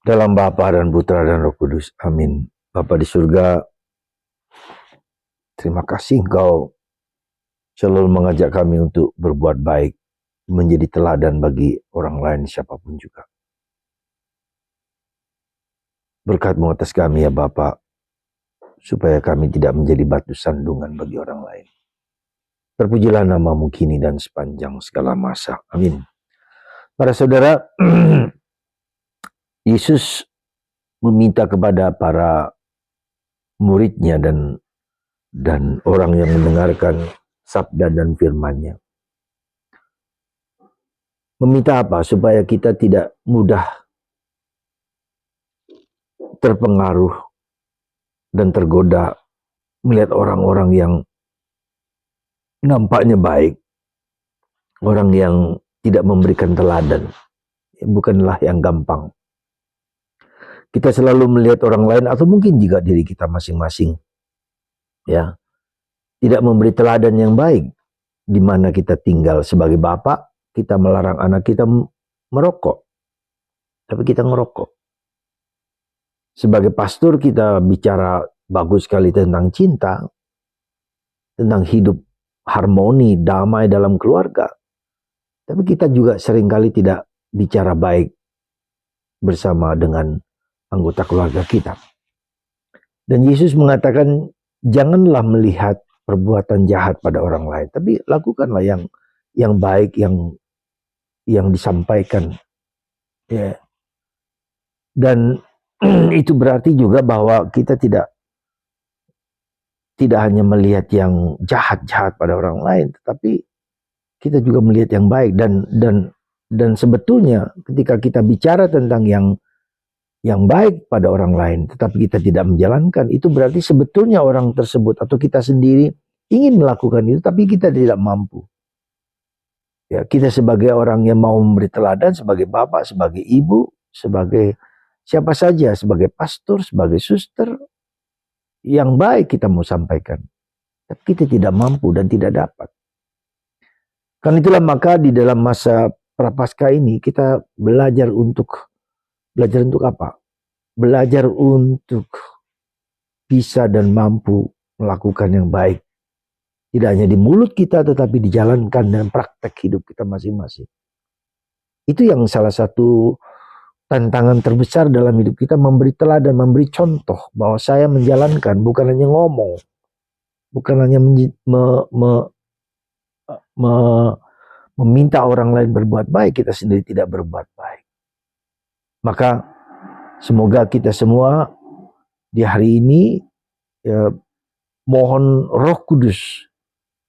Dalam Bapa dan Putra dan Roh Kudus. Amin. Bapa di surga, terima kasih Engkau selalu mengajak kami untuk berbuat baik, menjadi teladan bagi orang lain siapapun juga. Berkat-Mu atas kami ya Bapa, supaya kami tidak menjadi batu sandungan bagi orang lain. Terpujilah nama-Mu kini dan sepanjang segala masa. Amin. Para saudara, Yesus meminta kepada para muridnya dan orang yang mendengarkan sabda dan firman-Nya. Meminta apa? Supaya kita tidak mudah terpengaruh dan tergoda melihat orang-orang yang nampaknya baik, orang yang tidak memberikan teladan. Bukanlah yang gampang. Kita selalu melihat orang lain atau mungkin juga diri kita masing-masing, ya, tidak memberi teladan yang baik. Di mana kita tinggal sebagai bapak, kita melarang anak kita merokok, tapi kita ngerokok. Sebagai pastor kita bicara bagus sekali tentang cinta, tentang hidup harmoni, damai dalam keluarga. Tapi kita juga seringkali tidak bicara baik bersama dengan anggota keluarga kita. Dan Yesus mengatakan, janganlah melihat perbuatan jahat pada orang lain, tapi lakukanlah yang baik, yang disampaikan. Ya. Dan itu berarti juga bahwa kita tidak hanya melihat yang jahat-jahat pada orang lain, tetapi kita juga melihat yang baik. Dan sebetulnya ketika kita bicara tentang yang baik pada orang lain, tetapi kita tidak menjalankan, itu berarti sebetulnya orang tersebut atau kita sendiri ingin melakukan itu, tapi kita tidak mampu. Ya, kita sebagai orang yang mau memberi teladan, sebagai bapak, sebagai ibu, sebagai siapa saja, sebagai pastor, sebagai suster, yang baik kita mau sampaikan, tapi kita tidak mampu dan tidak dapat. Karena itulah maka di dalam masa Prapaskah ini kita belajar untuk apa? Belajar untuk bisa dan mampu melakukan yang baik. Tidak hanya di mulut kita, tetapi dijalankan dalam praktek hidup kita masing-masing. Itu yang salah satu tantangan terbesar dalam hidup kita, memberi teladan, memberi contoh bahwa saya menjalankan, bukan hanya ngomong, bukan hanya meminta orang lain berbuat baik, kita sendiri tidak berbuat baik. Maka semoga kita semua di hari ini mohon Roh Kudus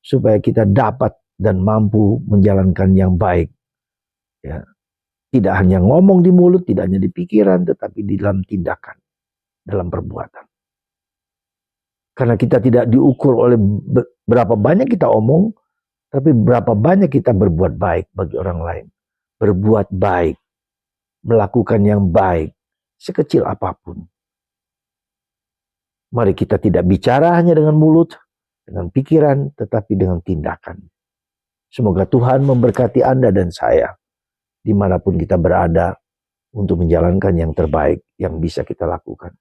supaya kita dapat dan mampu menjalankan yang baik. Ya. Tidak hanya ngomong di mulut, tidak hanya di pikiran, tetapi di dalam tindakan, dalam perbuatan. Karena kita tidak diukur oleh berapa banyak kita omong, tapi berapa banyak kita berbuat baik bagi orang lain. Berbuat baik, melakukan yang baik, sekecil apapun. Mari kita tidak bicara hanya dengan mulut, dengan pikiran, tetapi dengan tindakan. Semoga Tuhan memberkati Anda dan saya, dimanapun kita berada, untuk menjalankan yang terbaik yang bisa kita lakukan.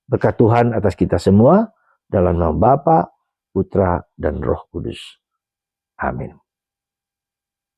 Berkat Tuhan atas kita semua, dalam nama Bapa, Putra, dan Roh Kudus. Amin.